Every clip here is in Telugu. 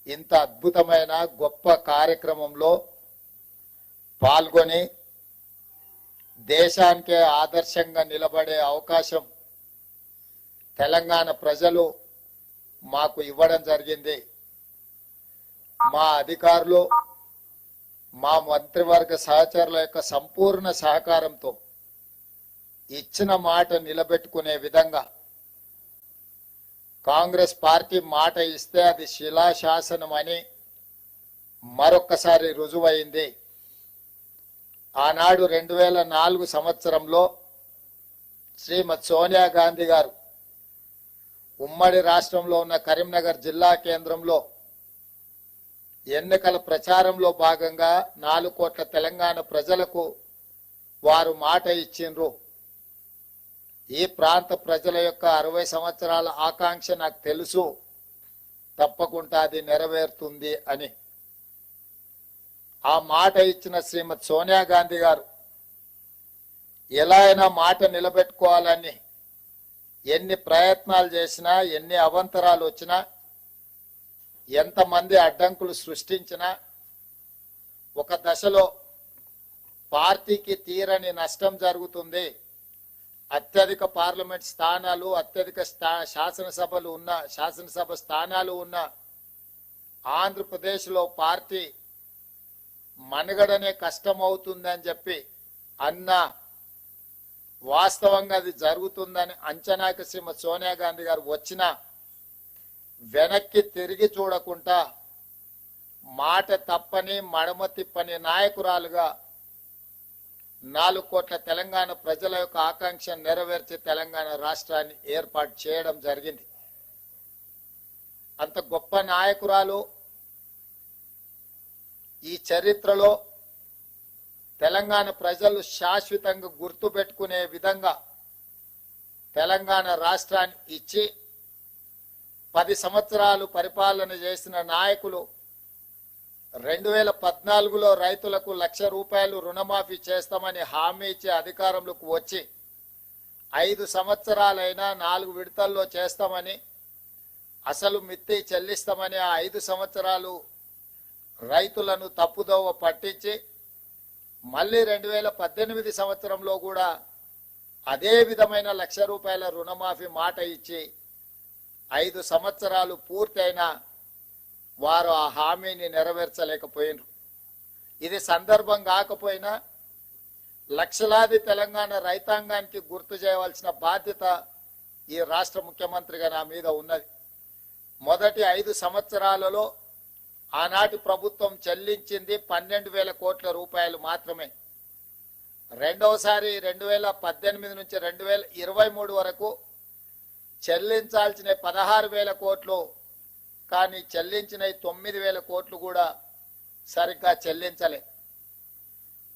ఇంత అద్భుతమైన గొప్ప కార్యక్రమంలో పాల్గొని దేశానికే ఆదర్శంగా నిలబడే అవకాశం తెలంగాణ ప్రజలు మాకు ఇవ్వడం జరిగింది. మా అధికారులు, మా మంత్రివర్గ సహచరుల యొక్క సంపూర్ణ సహకారంతో ఇచ్చిన మాట నిలబెట్టుకునే విధంగా కాంగ్రెస్ పార్టీ మాట ఇస్తే అది శిలాశాసనం అని మరొక్కసారి రుజువైంది. ఆనాడు 2004 సంవత్సరంలో శ్రీమతి సోనియా గాంధీ గారు ఉమ్మడి రాష్ట్రంలో ఉన్న కరీంనగర్ జిల్లా కేంద్రంలో ఎన్నికల ప్రచారంలో భాగంగా 4 కోట్ల తెలంగాణ ప్రజలకు వారు మాట ఇచ్చిండ్రు. ఈ ప్రాంత ప్రజల యొక్క 60 సంవత్సరాల ఆకాంక్ష నాకు తెలుసు, తప్పకుండా అది నెరవేరుతుంది అని. ఆ మాట ఇచ్చిన శ్రీమతి సోనియా గాంధీ గారు ఎలా అయినా మాట నిలబెట్టుకోవాలని ఎన్ని ప్రయత్నాలు చేసినా, ఎన్ని అవాంతరాలు వచ్చినా, ఎంతమంది అడ్డంకులు సృష్టించినా ఒక దశలో పార్టీకి తీరని నష్టం జరుగుతుంది. అత్యధిక పార్లమెంట్ స్థానాలు, అత్యధిక శాసనసభ స్థానాలు ఉన్న ఆంధ్రప్రదేశ్లో పార్టీ మనుగడనే కష్టమవుతుందని చెప్పి అన్నా. వాస్తవంగా అది జరుగుతుందని అంచనాకి శ్రీమతి సోనియా గాంధీ గారు వచ్చినా వెనక్కి తిరిగి చూడకుండా మాట తప్పని మడమ తిప్పని నాయకురాలుగా 4 కోట్ల తెలంగాణ ప్రజల యొక్క ఆకాంక్ష నెరవేర్చి తెలంగాణ రాష్ట్రాన్ని ఏర్పాటు చేయడం జరిగింది. అంత గొప్ప నాయకురాలు ఈ చరిత్రలో తెలంగాణ ప్రజలు శాశ్వతంగా గుర్తుపెట్టుకునే విధంగా తెలంగాణ రాష్ట్రాన్ని ఇచ్చి 10 సంవత్సరాలు పరిపాలన చేసిన నాయకులు 2014లో రైతులకు ₹1,00,000 రుణమాఫీ చేస్తామని హామీ ఇచ్చి అధికారంలోకి వచ్చి 5 సంవత్సరాలైనా 4 విడతల్లో చేస్తామని, అసలు మిత్తి చెల్లిస్తామని ఆ 5 సంవత్సరాలు రైతులను తప్పుదోవ పట్టించి మళ్ళీ 2018 సంవత్సరంలో కూడా అదే విధమైన ₹1,00,000 రుణమాఫీ మాట ఇచ్చి 5 సంవత్సరాలు పూర్తయినా వారు ఆ హామీని నెరవేర్చలేకపోయినారు. ఇది సందర్భం కాకపోయినా లక్షలాది తెలంగాణ రైతాంగానికి గుర్తు చేయవలసిన బాధ్యత ఈ రాష్ట్ర ముఖ్యమంత్రిగా నా మీద ఉన్నది. మొదటి 5 సంవత్సరాలలో ఆనాటి ప్రభుత్వం చెల్లించింది 12,000 కోట్ల రూపాయలు మాత్రమే. రెండవసారి 2018 నుంచి 2023 వరకు చెల్లించాల్సిన 16,000 కోట్లు, కానీ చెల్లించిన 9,000 కోట్లు కూడా సరిగ్గా చెల్లించలే.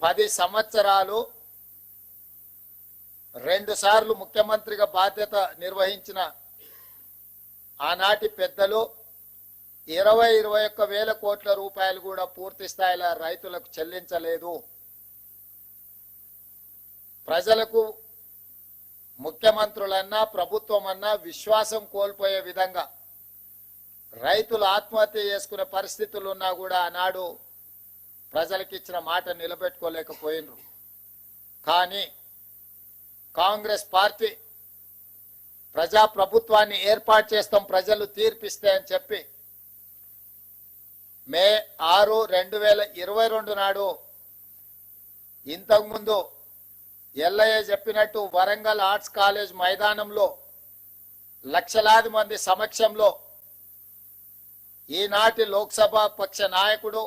10 సంవత్సరాలు 2 సార్లు ముఖ్యమంత్రిగా బాధ్యత నిర్వహించిన ఆనాటి పెద్దలు 21,000 కోట్ల రూపాయలు కూడా పూర్తి స్థాయిలో రైతులకు చెల్లించలేదు. ప్రజలకు ముఖ్యమంత్రులన్నా ప్రభుత్వం అన్నా విశ్వాసం కోల్పోయే విధంగా రైతులు ఆత్మహత్య చేసుకునే పరిస్థితులు ఉన్నా కూడా ఆనాడు ప్రజలకు ఇచ్చిన మాట నిలబెట్టుకోలేకపోయినరు. కానీ కాంగ్రెస్ పార్టీ ప్రజాప్రభుత్వాన్ని ఏర్పాటు చేస్తాం, ప్రజలు తీర్పిస్తే అని చెప్పి మే 6, 2022 నాడు ఇంతకుముందు ఎల్లయ్య చెప్పినట్టు వరంగల్ ఆర్ట్స్ కాలేజ్ మైదానంలో లక్షలాది మంది సమక్షంలో ఈనాటి లోక్సభ పక్ష నాయకుడు,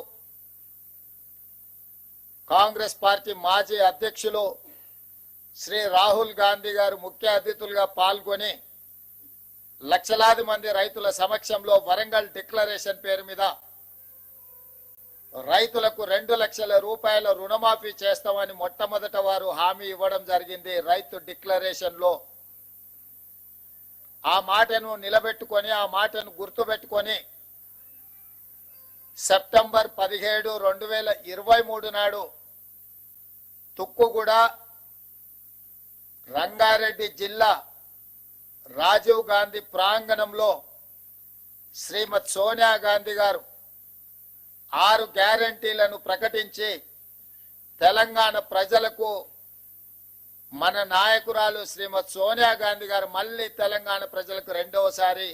కాంగ్రెస్ పార్టీ మాజీ అధ్యక్షులు శ్రీ రాహుల్ గాంధీ గారు ముఖ్య అతిథులుగా పాల్గొని లక్షలాది మంది రైతుల సమక్షంలో వరంగల్ డిక్లరేషన్ పేరు మీద రైతులకు 2,00,000 రూపాయల రుణమాఫీ చేస్తామని మొట్టమొదట వారు హామీ ఇవ్వడం జరిగింది. రైతు డిక్లరేషన్ లో ఆ మాటను నిలబెట్టుకొని, ఆ మాటను గుర్తుపెట్టుకొని సెప్టెంబర్ 17, 2023 నాడు తుక్కుగూడ, రంగారెడ్డి జిల్లా రాజీవ్ గాంధీ ప్రాంగణంలో శ్రీమతి సోనియా గాంధీ గారు 6 గ్యారంటీలను ప్రకటించి తెలంగాణ ప్రజలకు మన నాయకురాలు శ్రీమతి సోనియా గాంధీ గారు మళ్ళీ తెలంగాణ ప్రజలకు రెండవసారి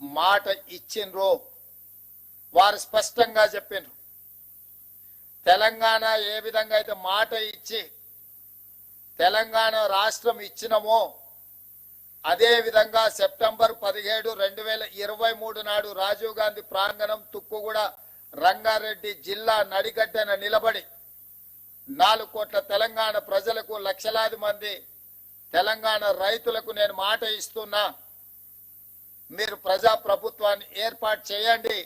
మాట ఇచ్చిండ్రు. వారు స్పష్టంగా చెప్పినారు, తెలంగాణ ఏ విధంగా అయితే మాట ఇచ్చి తెలంగాణ రాష్ట్రం ఇచ్చినమో అదే విధంగా సెప్టెంబర్ 17, 2023 నాడు రాజీవ్ గాంధీ ప్రాంగణం తుక్కుగూడ రంగారెడ్డి జిల్లా నడిగడ్డన నిలబడి 4 కోట్ల తెలంగాణ ప్రజలకు, లక్షలాది మంది తెలంగాణ రైతులకు నేను మాట ఇస్తున్నా, మీరు ప్రజా ప్రభుత్వాన్ని ఏర్పాటు చేయండి,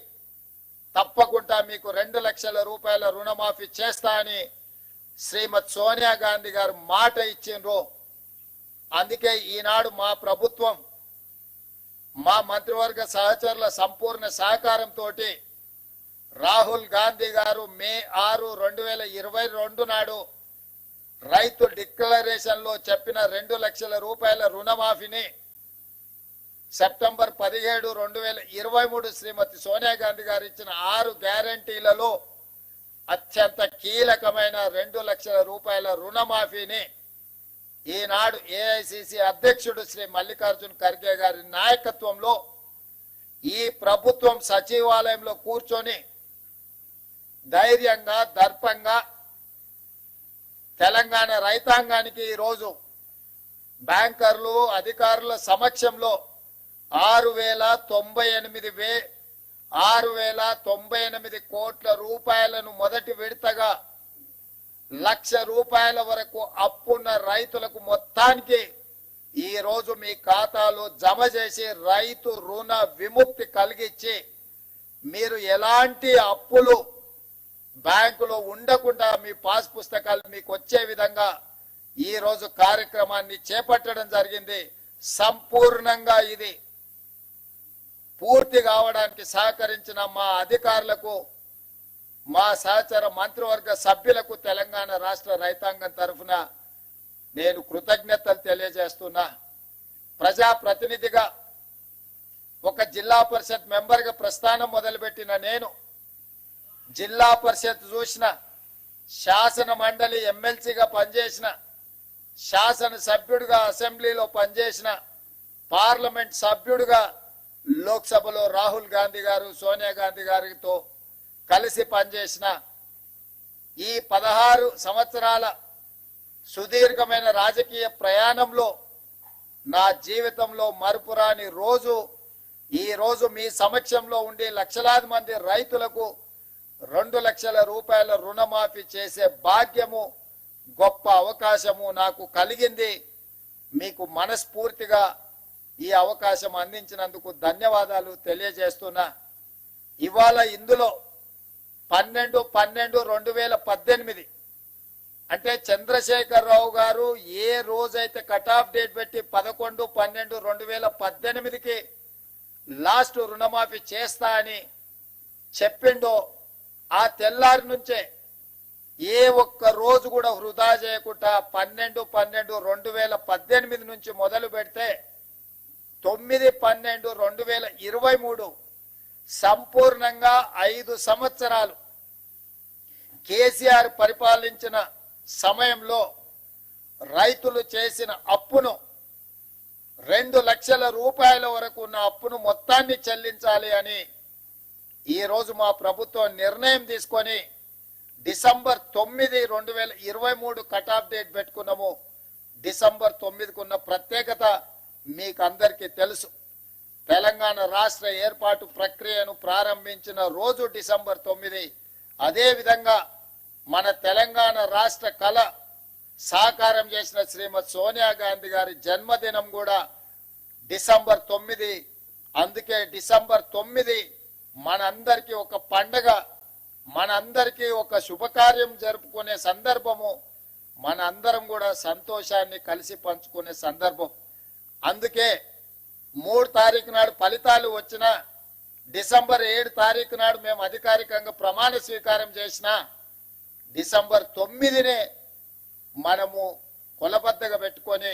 తప్పకుండా మీకు 2 లక్షల రూపాయల రుణమాఫీ చేస్తా అని శ్రీమతి సోనియా గాంధీ గారు మాట ఇచ్చిండ్రు. అందుకే ఈనాడు మా ప్రభుత్వం, మా మంత్రివర్గ సహచరుల సంపూర్ణ సహకారంతో రాహుల్ గాంధీ గారు మే 6, 2022 నాడు రైతు డిక్లరేషన్ లో చెప్పిన 2 లక్షల రూపాయల రుణమాఫీని సెప్టెంబర్ 17, 2023 శ్రీమతి సోనియా గాంధీ గారు ఇచ్చిన 6 గ్యారంటీలలో అత్యంత కీలకమైన 2 లక్షల రూపాయల రుణమాఫీని ఈనాడు ఏఐసిసి అధ్యక్షుడు శ్రీ మల్లికార్జున్ ఖర్గే గారి నాయకత్వంలో ఈ ప్రభుత్వం సచివాలయంలో కూర్చొని ధైర్యంగా, దర్పంగా తెలంగాణ రైతాంగానికి ఈరోజు బ్యాంకర్లు, అధికారుల సమక్షంలో 6,098 కోట్ల రూపాయలను మొదటి విడతగా 1,00,000 రూపాయల వరకు అప్పున్న రైతులకు మొత్తానికి ఈ రోజు మీ ఖాతాలో జమ చేసి రైతు రుణ విముక్తి కలిగించి మీరు ఎలాంటి అప్పులు బ్యాంకులో ఉండకుండా మీ పాస్ పుస్తకాలు మీకు వచ్చే విధంగా ఈ రోజు కార్యక్రమాన్ని చేపట్టడం జరిగింది. సంపూర్ణంగా ఇది పూర్తి కావడానికి సహకరించిన మా అధికారులకు, మా సహచర మంత్రివర్గ సభ్యులకు తెలంగాణ రాష్ట్ర రైతాంగం తరఫున నేను కృతజ్ఞతలు తెలియజేస్తున్నా. ప్రజాప్రతినిధిగా, ఒక జిల్లా పరిషత్ మెంబర్గా ప్రస్థానం మొదలుపెట్టిన నేను జిల్లా పరిషత్ చూసిన, శాసన మండలి ఎమ్మెల్సీగా పనిచేసిన, శాసన సభ్యుడిగా అసెంబ్లీలో పనిచేసిన, పార్లమెంట్ సభ్యుడిగా లోక్సభలో రాహుల్ గాంధీ గారు, సోనియా గాంధీ గారితో కలిసి పనిచేసిన ఈ 16 సంవత్సరాల సుదీర్ఘమైన రాజకీయ ప్రయాణంలో నా జీవితంలో మరుపురాని రోజు ఈ రోజు మీ సమక్షంలో ఉండి లక్షలాది మంది రైతులకు 2 లక్షల రూపాయల రుణమాఫీ చేసే భాగ్యము, గొప్ప అవకాశము నాకు కలిగింది. మీకు మనస్ఫూర్తిగా ఈ అవకాశం అందించినందుకు ధన్యవాదాలు తెలియజేస్తున్నా. ఇవాళ ఇందులో 12/12/2018 అంటే చంద్రశేఖరరావు గారు ఏ రోజైతే కట్ ఆఫ్ డేట్ పెట్టి 11/12/2018కి లాస్ట్ రుణమాఫీ చేస్తా అని చెప్పిండో ఆ తెల్లారి నుంచే ఏ ఒక్క రోజు కూడా వృధా చేయకుండా 12/12/2018 నుంచి మొదలు పెడితే 9/12/2023 సంపూర్ణంగా 5 సంవత్సరాలు కేసీఆర్ పరిపాలించిన సమయంలో రైతులు చేసిన అప్పును 2 లక్షల రూపాయల వరకు ఉన్న అప్పును మొత్తాన్ని చెల్లించాలి అని ఈ రోజు మా ప్రభుత్వం నిర్ణయం తీసుకొని డిసెంబర్ 9, 2023 కట్ ఆఫ్ డేట్ పెట్టుకున్నాము. డిసెంబర్ 9కు ఉన్న ప్రత్యేకత మీకు అందరికీ తెలుసు. తెలంగాణ రాష్ట్ర ఏర్పాటు ప్రక్రియను ప్రారంభించిన రోజు డిసెంబర్ 9. అదే విధంగా మన తెలంగాణ రాష్ట్ర కళ సాకారం చేసిన శ్రీమతి సోనియా గాంధీ గారి జన్మదినం కూడా డిసెంబర్ 9. అందుకే డిసెంబర్ 9 మనందరికీ ఒక పండగ, మనందరికీ ఒక శుభకార్యం జరుపుకునే సందర్భము, మనందరం కూడా సంతోషాన్ని కలిసి పంచుకునే సందర్భం. అందుకే 3 తారీఖు నాడు ఫలితాలు వచ్చిన డిసెంబర్ 7 తారీఖు నాడు మేము అధికారికంగా ప్రమాణ స్వీకారం చేసిన డిసెంబర్ 9నే మనము కొలబద్దగా పెట్టుకొని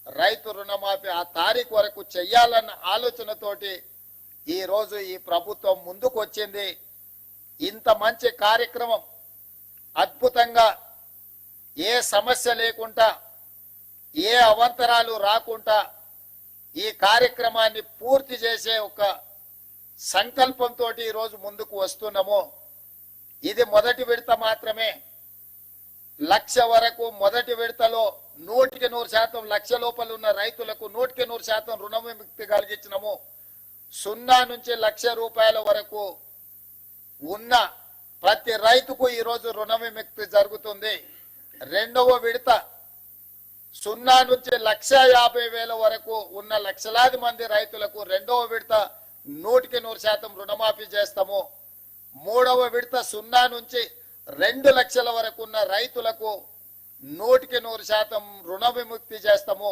రైతు రుణమాఫీ ఆ తారీఖు వరకు చెయ్యాలన్న ఆలోచనతోటి ఈ రోజు ఈ ప్రభుత్వం ముందుకు వచ్చింది. ఇంత మంచి కార్యక్రమం అద్భుతంగా ఏ సమస్య లేకుండా ఏ అవాంతరాలు రాకుండా ఈ కార్యక్రమాన్ని పూర్తి చేసే ఒక సంకల్పంతో ఈరోజు ముందుకు వస్తున్నాము. ఇది మొదటి విడత మాత్రమే. 1,00,000 వరకు మొదటి విడతలో 100% లక్ష లోపల ఉన్న రైతులకు 100% రుణ విముక్తి కలిగించినము. 0 నుంచి 1,00,000 రూపాయల వరకు ఉన్న ప్రతి రైతుకు ఈరోజు రుణ విముక్తి జరుగుతుంది. రెండవ విడత 0 నుంచి 1,50,000 వరకు ఉన్న లక్షలాది మంది రైతులకు రెండవ విడత 100% రుణమాఫీ చేస్తాము. మూడవ విడత 0 నుంచి 2 లక్షల వరకు ఉన్న రైతులకు 100% రుణ విముక్తి చేస్తాము.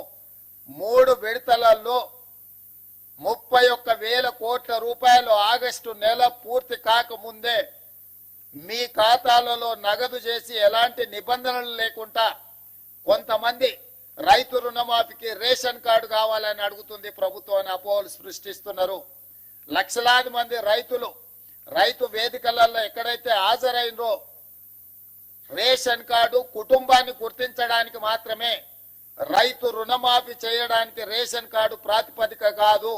3 విడతలలో 31,000 కోట్ల రూపాయలు ఆగస్టు నెల పూర్తి కాకముందే మీ ఖాతాలలో నగదు చేసి ఎలాంటి నిబంధనలు లేకుండా కొంతమంది రైతు రుణమాఫీకి రేషన్ కార్డు కావాలని అడుగుతుంది ప్రభుత్వం అపోహలు సృష్టిస్తున్నారు. లక్షలాది మంది రైతులు రైతు వేదికలలో ఎక్కడైతే హాజరైనరో రేషన్ కార్డు కుటుంబాన్ని గుర్తించడానికి మాత్రమే, రైతు రుణమాఫీ చేయడానికి రేషన్ కార్డు ప్రాతిపదిక కాదు.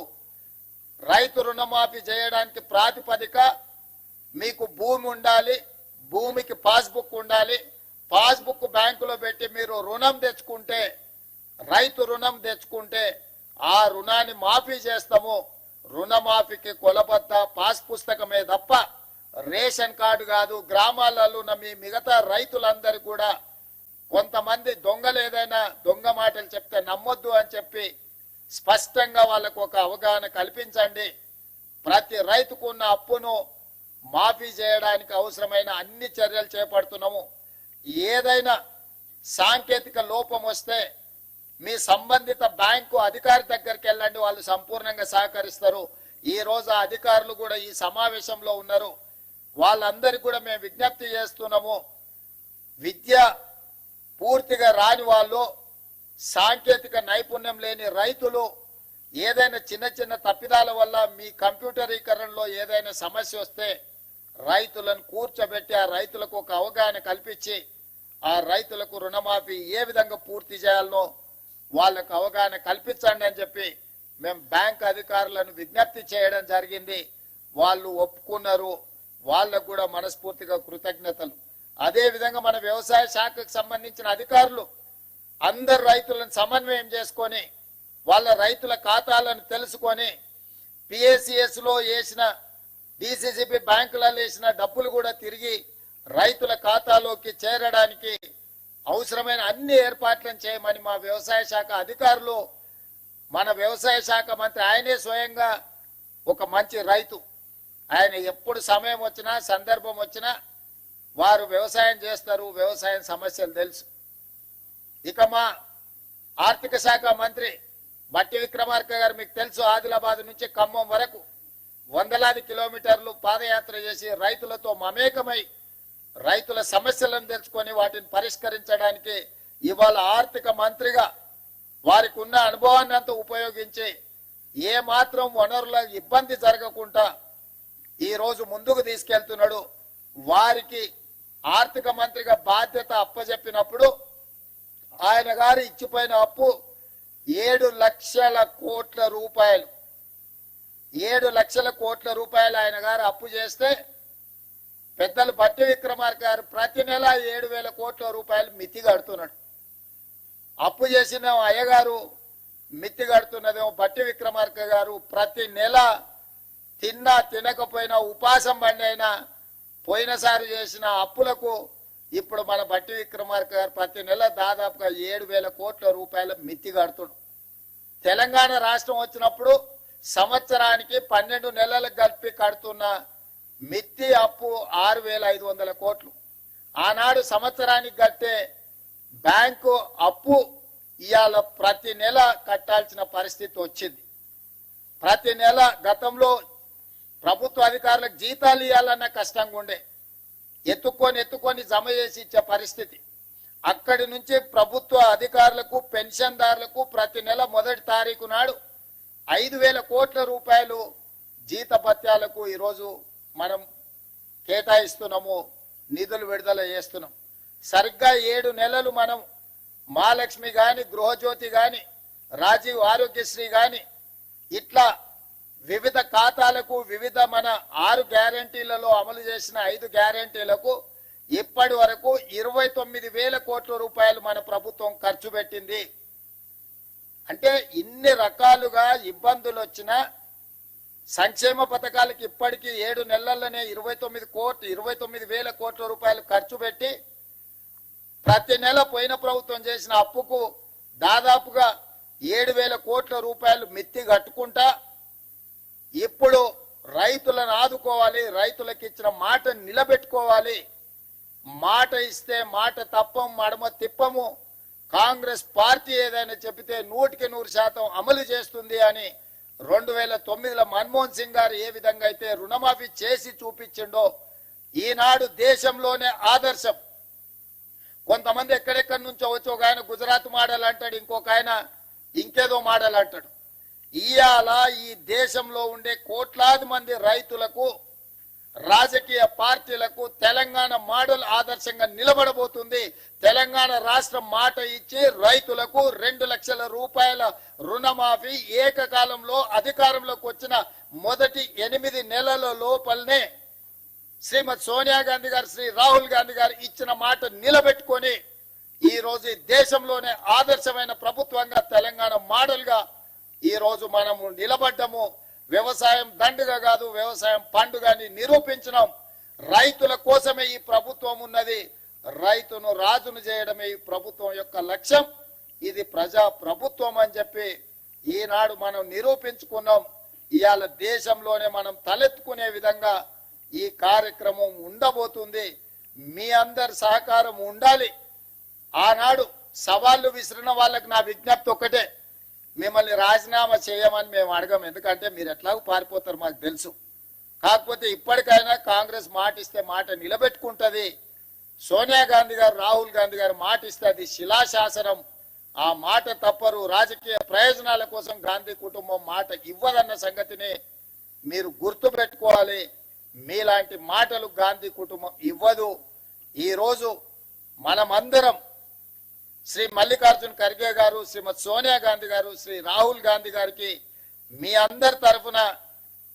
రైతు రుణమాఫీ చేయడానికి ప్రాతిపదిక మీకు భూమి ఉండాలి, భూమికి పాస్బుక్ ఉండాలి. పాస్బుక్ బ్యాంకులో పెట్టి మీరు రుణం తెచ్చుకుంటే, రైతు రుణం తెచ్చుకుంటే ఆ రుణాన్ని మాఫీ చేస్తాము. రుణమాఫీకి కొలబద్ద పాస్ పుస్తకమే తప్ప రేషన్ కార్డు కాదు. గ్రామాలలో ఉన్న మీ మిగతా రైతులందరూ కూడా కొంతమంది దొంగలు ఏదైనా దొంగ మాటలు చెప్తే నమ్మొద్దు అని చెప్పి స్పష్టంగా వాళ్ళకు ఒక అవగాహన కల్పించండి. ప్రతి రైతుకు ఉన్న అప్పును మాఫీ చేయడానికి అవసరమైన అన్ని చర్యలు చేపడుతున్నాము. ఏదైనా సాంకేతిక లోపం వస్తే మీ సంబంధిత బ్యాంకు అధికారి దగ్గరికి వెళ్ళండి, వాళ్ళు సంపూర్ణంగా సహకరిస్తారు. ఈ రోజు అధికారులు కూడా ఈ సమావేశంలో ఉన్నారు. వాళ్ళందరికీ కూడా మేము విజ్ఞప్తి చేస్తున్నాము. విద్య పూర్తిగా రాని వాళ్ళు, సాంకేతిక నైపుణ్యం లేని రైతులు ఏదైనా చిన్న చిన్న తప్పిదాల వల్ల మీ కంప్యూటరీకరణలో ఏదైనా సమస్య వస్తే రైతులను కూర్చోబెట్టి ఆ రైతులకు ఒక అవగాహన కల్పించి ఆ రైతులకు రుణమాఫీ ఏ విధంగా పూర్తి చేయాలనో వాళ్ళకు అవగాహన కల్పించండి అని చెప్పి మేము బ్యాంక్ అధికారులను విజ్ఞప్తి చేయడం జరిగింది. వాళ్ళు ఒప్పుకున్నారు. వాళ్ళకు కూడా మనస్ఫూర్తిగా కృతజ్ఞతలు. అదే విధంగా మన వ్యవసాయ శాఖకు సంబంధించిన అధికారులు అందరు రైతులను సమన్వయం చేసుకొని వాళ్ళ రైతుల ఖాతాలను తెలుసుకొని పిఎస్సిఎస్ లో వేసిన డిసిసిబి బ్యాంకులలో వేసిన డబ్బులు కూడా తిరిగి రైతుల ఖాతాలోకి చేరడానికి అవసరమైన అన్ని ఏర్పాట్లను చేయమని మా వ్యవసాయ శాఖ అధికారులు, మన వ్యవసాయ శాఖ మంత్రి ఆయనే స్వయంగా ఒక మంచి రైతు, ఆయన ఎప్పుడు సమయం వచ్చినా సందర్భం వచ్చినా వారు వ్యవసాయం చేస్తారు. వ్యవసాయం సమస్యలు తెలుసు. ఇక మా ఆర్థిక శాఖ మంత్రి బట్టి విక్రమార్క గారు మీకు తెలుసు, ఆదిలాబాద్ నుంచి ఖమ్మం వరకు వందలాది కిలోమీటర్లు పాదయాత్ర చేసి రైతులతో మమేకమై రైతుల సమస్యలను తెలుసుకొని వాటిని పరిష్కరించడానికి ఇవాళ ఆర్థిక మంత్రిగా వారికి ఉన్న అనుభవాన్ని అంతా ఉపయోగించి ఏ మాత్రం వనరుల ఇబ్బంది జరగకుండా ఈ రోజు ముందుకు తీసుకెళ్తున్నాడు. వారికి ఆర్థిక మంత్రిగా బాధ్యత అప్పచెప్పినప్పుడు ఆయన గారు ఇచ్చిపోయిన అప్పు 7 లక్షల కోట్ల రూపాయలు. 7 లక్షల కోట్ల రూపాయలు ఆయన గారు అప్పు చేస్తే పెద్దలు బట్టి విక్రమార్క గారు ప్రతి నెల 7,000 కోట్ల రూపాయలు మితి కడుతున్నాడు. అప్పు చేసిన అయ్యగారు మితి కడుతున్నదేమో బట్టి విక్రమార్క గారు ప్రతి నెల తిన్నా తినకపోయినా ఉపాసం బండి అయినా పోయినసారి చేసిన అప్పులకు ఇప్పుడు మన బట్టి విక్రమార్క గారు ప్రతి నెల దాదాపుగా 7,000 కోట్ల రూపాయల మితి కడుతున్నాడు. తెలంగాణ రాష్ట్రం వచ్చినప్పుడు సంవత్సరానికి 12 నెలలకు కలిపి కడుతున్న మిత్తి అప్పు 6,500 కోట్లు. ఆనాడు సంవత్సరానికి కట్టే బ్యాంకు అప్పు ఇవాళ ప్రతి నెల కట్టాల్సిన పరిస్థితి వచ్చింది. ప్రతి నెల గతంలో ప్రభుత్వ అధికారులకు జీతాలు ఇవ్వాలన్న కష్టంగా ఉండే, ఎత్తుకొని జమ చేసి ఇచ్చే పరిస్థితి. అక్కడి నుంచి ప్రభుత్వ అధికారులకు పెన్షన్దారులకు ప్రతి నెల మొదటి తారీఖు నాడు 5,000 కోట్ల రూపాయలు జీతభత్యాలకు ఈరోజు మనం కేటాయిస్తున్నాము, నిధులు విడుదల చేస్తున్నాం. సరిగ్గా 7 నెలలు మనం మహాలక్ష్మి గాని, గృహజ్యోతి గాని, రాజీవ్ ఆరోగ్యశ్రీ గాని ఇట్లా వివిధ ఖాతాలకు వివిధ మన 6 గ్యారంటీలలో అమలు చేసిన 5 గ్యారంటీలకు ఇప్పటి వరకు 29,000 కోట్ల రూపాయలు మన ప్రభుత్వం ఖర్చు పెట్టింది. అంటే ఇన్ని రకాలుగా ఇబ్బందులు వచ్చినా సంక్షేమ పథకాలకు ఇప్పటికీ 7 నెలల్లోనే 29,000 కోట్ల రూపాయలు ఖర్చు పెట్టి ప్రతి నెల పోయిన ప్రభుత్వం చేసిన అప్పుకు దాదాపుగా 7,000 కోట్ల రూపాయలు మిత్తి కట్టుకుంటా ఇప్పుడు రైతులను ఆదుకోవాలి, రైతులకు ఇచ్చిన మాట నిలబెట్టుకోవాలి. మాట ఇస్తే మాట తప్పం, మడమ తిప్పము. కాంగ్రెస్ పార్టీ ఏదైనా చెబితే 100% అమలు చేస్తుంది అని 2009లో మన్మోహన్ సింగ్ గారు ఏ విధంగా అయితే రుణమాఫీ చేసి చూపించిండో ఈనాడు దేశంలోనే ఆదర్శం. కొంతమంది ఎక్కడెక్కడి నుంచో వచ్చి ఒక ఆయన గుజరాత్ మోడల్ అంటాడు, ఇంకొక ఆయన ఇంకేదో మోడల్ అంటాడు. ఇవాళ ఈ దేశంలో ఉండే కోట్లాది మంది రైతులకు, రాజకీయ పార్టీలకు తెలంగాణ మోడల్ ఆదర్శంగా నిలబడబోతుంది. తెలంగాణ రాష్ట్రం మాట ఇచ్చి రైతులకు 2 లక్షల రూపాయల రుణమాఫీ ఏకకాలంలో అధికారంలోకి వచ్చిన మొదటి 8 నెలల లోపలనే శ్రీమతి సోనియా గాంధీ గారు, శ్రీ రాహుల్ గాంధీ గారు ఇచ్చిన మాట నిలబెట్టుకొని ఈ రోజు దేశంలోనే ఆదర్శమైన ప్రభుత్వంగా తెలంగాణ మోడల్ గా ఈ రోజు మనము నిలబడ్డము. వ్యవసాయం దండుగ కాదు, వ్యవసాయం పండుగని నిరూపించినాం. రైతుల కోసమే ఈ ప్రభుత్వం ఉన్నది, రైతును రాజును చేయడమే ఈ ప్రభుత్వం యొక్క లక్ష్యం. ఇది ప్రజా ప్రభుత్వం అని చెప్పి ఈనాడు మనం నిరూపించుకున్నాం. ఇవాళ దేశంలోనే మనం తలెత్తుకునే విధంగా ఈ కార్యక్రమం ఉండబోతుంది. మీ అందరి సహకారం ఉండాలి. ఆనాడు సవాళ్లు విసిరిన వాళ్ళకి నా విజ్ఞప్తి ఒక్కటే, మిమ్మల్ని రాజీనామా చేయమని మేము అడగం, ఎందుకంటే మీరు ఎట్లాగో పారిపోతారు మాకు తెలుసు. కాకపోతే ఇప్పటికైనా కాంగ్రెస్ మాట ఇస్తే మాట నిలబెట్టుకుంటది. సోనియా గాంధీ గారు, రాహుల్ గాంధీ గారు మాట ఇస్తే అది శిలాశాసనం. ఆ మాట తప్పరు. రాజకీయ ప్రయోజనాల కోసం గాంధీ కుటుంబం మాట ఇవ్వదన్న సంగతిని మీరు గుర్తు పెట్టుకోవాలి. మీలాంటి మాటలు గాంధీ కుటుంబం ఇవ్వదు. ఈరోజు మనమందరం శ్రీ మల్లికార్జున్ ఖర్గే గారు, శ్రీమతి సోనియా గాంధీ గారు, శ్రీ రాహుల్ గాంధీ గారికి మీ అందరి తరఫున,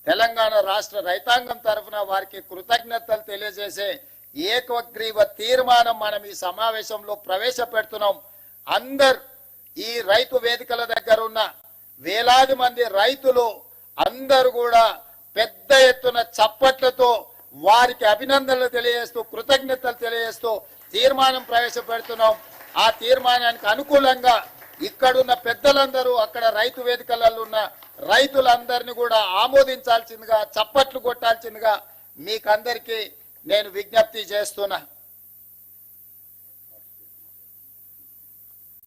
తెలంగాణ రాష్ట్ర రైతాంగం తరఫున వారికి కృతజ్ఞతలు తెలియజేసే ఏకగ్రీవ తీర్మానం మనం ఈ సమావేశంలో ప్రవేశపెడుతున్నాం. అందరు ఈ రైతు వేదికల దగ్గర ఉన్న వేలాది మంది రైతులు అందరూ కూడా పెద్ద ఎత్తున చప్పట్లతో వారికి అభినందనలు తెలియజేస్తూ, కృతజ్ఞతలు తెలియజేస్తూ తీర్మానం ప్రవేశపెడుతున్నాం. ఆ తీర్మానానికి అనుకూలంగా ఇక్కడున్న పెద్దలందరూ, అక్కడ రైతు వేదికలలో ఉన్న రైతులందరినీ కూడా ఆమోదించాల్సిందిగా, చప్పట్లు కొట్టాల్సిందిగా మీకందరికీ నేను విజ్ఞప్తి చేస్తున్నా.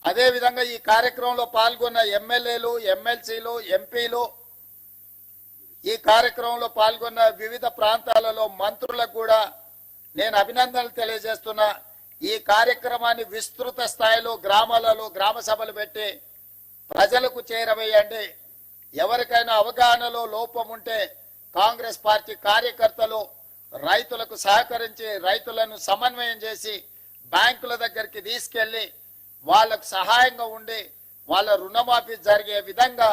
అదే విధంగా ఈ కార్యక్రమంలో పాల్గొన్న ఎమ్మెల్యేలు, ఎమ్మెల్సీలు, ఎంపీలు, ఈ కార్యక్రమంలో పాల్గొన్న వివిధ ప్రాంతాలలో మంత్రులకు కూడా నేను అభినందనలు తెలియజేస్తున్నా. ఈ కార్యక్రమాన్ని విస్తృత స్థాయిలో గ్రామాలలో గ్రామ సభలు పెట్టి ప్రజలకు చేరవేయండి. ఎవరికైనా అవగాహనలో లోపం ఉంటే కాంగ్రెస్ పార్టీ కార్యకర్తలు రైతులకు సహకరించి, రైతులను సమన్వయం చేసి బ్యాంకుల దగ్గరికి తీసుకెళ్లి వాళ్ళకు సహాయంగా ఉండి వాళ్ళ రుణమాఫీ జరిగే విధంగా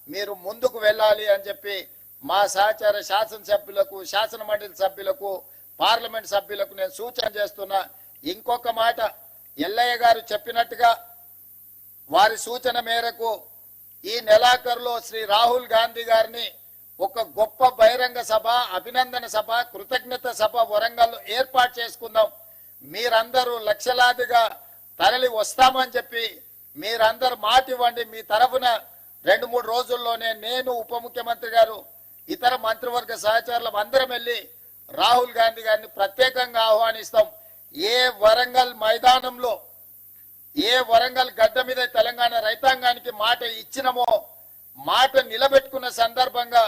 మీరు ముందుకు వెళ్ళాలి అని చెప్పి మా సహచార శాసనసభ్యులకు, శాసన మండలి సభ్యులకు, పార్లమెంట్ సభ్యులకు నేను సూచన చేస్తున్నా. ఇంకొక మాట, ఎల్లయ్య గారు చెప్పినట్టుగా వారి సూచన మేరకు ఈ నెలాఖరులో శ్రీ రాహుల్ గాంధీ గారిని ఒక గొప్ప బహిరంగ సభ, అభినందన సభ, కృతజ్ఞత సభ వరంగల్లో ఏర్పాటు చేసుకుందాం. మీరందరూ లక్షలాదిగా తరలి వస్తామని చెప్పి మీరందరూ మాట ఇవ్వండి. మీ తరఫున 2-3 రోజుల్లోనే నేను, ఉప ముఖ్యమంత్రి గారు, ఇతర మంత్రివర్గ సహచరులు అందరం వెళ్ళి రాహుల్ గాంధీ గారిని ప్రత్యేకంగా ఆహ్వానిస్తాం. ఏ వరంగల్ మైదానంలో, ఏ వరంగల్ గడ్డ మీద తెలంగాణ రైతాంగానికి మాట ఇచ్చినమో మాట నిలబెట్టుకున్న సందర్భంగా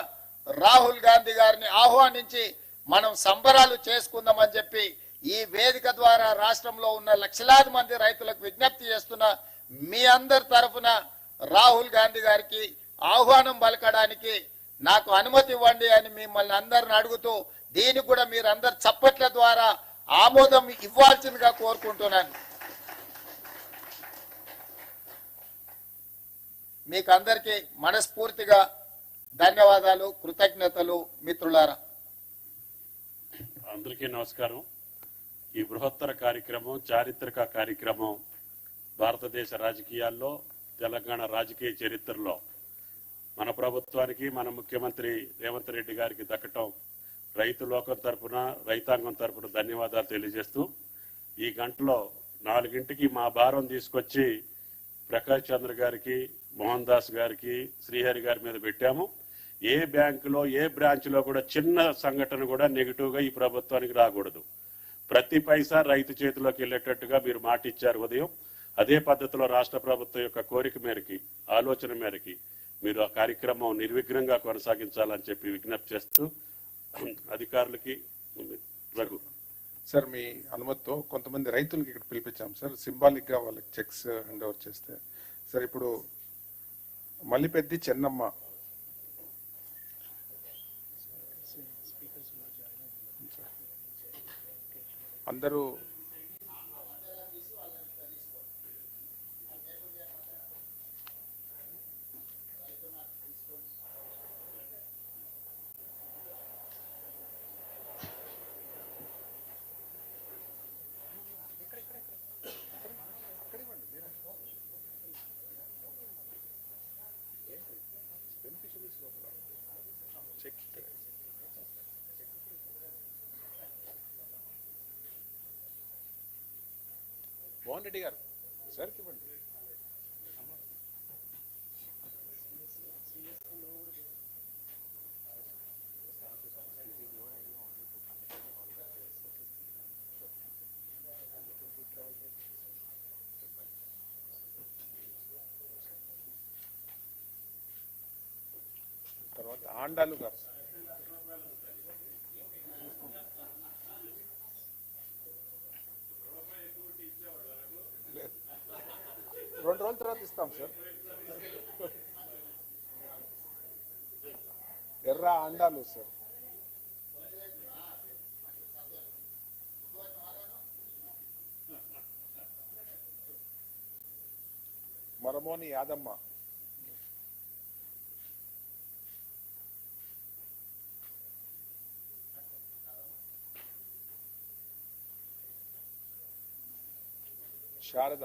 రాహుల్ గాంధీ గారిని ఆహ్వానించి మనం సంబరాలు చేసుకుందామని చెప్పి ఈ వేదిక ద్వారా రాష్ట్రంలో ఉన్న లక్షలాది మంది రైతులకు విజ్ఞప్తి చేస్తున్న మీ అందరి తరఫున రాహుల్ గాంధీ గారికి ఆహ్వానం పలకడానికి నాకు అనుమతి ఇవ్వండి అని మిమ్మల్ని అందరిని అడుగుతూ, దీనికి కూడా మీరందరు చప్పట్లు ఆమోదం ఇవ్వాల్సిందిగా కోరుకుంటున్నాను. మీకు అందరికీ మనస్ఫూర్తిగా ధన్యవాదాలు, కృతజ్ఞతలు మిత్రులారా. అందరికీ నమస్కారం. ఈ బృహత్తర కార్యక్రమం, చారిత్రక కార్యక్రమం భారతదేశ రాజకీయాల్లో, తెలంగాణ రాజకీయ చరిత్రలో మన ప్రభుత్వానికి, మన ముఖ్యమంత్రి రేవంత్ రెడ్డి గారికి దక్కటం రైతు లోకం తరపున, రైతాంగం తరపున ధన్యవాదాలు తెలియజేస్తూ, ఈ గంటలో 4ంటికి మా భారం తీసుకొచ్చి ప్రకాష్ చంద్ర గారికి, మోహన్ దాస్ గారికి, శ్రీహరి గారి మీద పెట్టాము. ఏ బ్యాంకులో, ఏ బ్రాంచ్లో కూడా చిన్న సంఘటన కూడా నెగిటివ్గా ఈ ప్రభుత్వానికి రాకూడదు. ప్రతి పైసా రైతు చేతిలోకి వెళ్ళేటట్టుగా మీరు మాట ఇచ్చారు ఉదయం. అదే పద్ధతిలో రాష్ట్ర ప్రభుత్వం యొక్క కోరిక మేరకి, ఆలోచన మేరకి మీరు ఆ కార్యక్రమం నిర్విఘ్నంగా కొనసాగించాలని చెప్పి విజ్ఞప్తి చేస్తూ, అధికారులకి రఘు సార్ మీ అనుమతితో కొంతమంది రైతులకి ఇక్కడ పిలిపించాం సార్, సింబాలిక్ గా వాళ్ళకి చెక్స్ హ్యాండ్ ఓవర్ చేస్తే. సార్ ఇప్పుడు మల్లిపెద్ది చెన్నమ్మ అందరూ మోహన్ రెడ్డి గారు సార్ ఇవ్వండి. తర్వాత ఆండాలు గారు రెండు రోజుల తర్వాత ఇస్తాం సార్. ఎర్ర అండాలు సార్. మరమోని యాదమ్మ, శారద,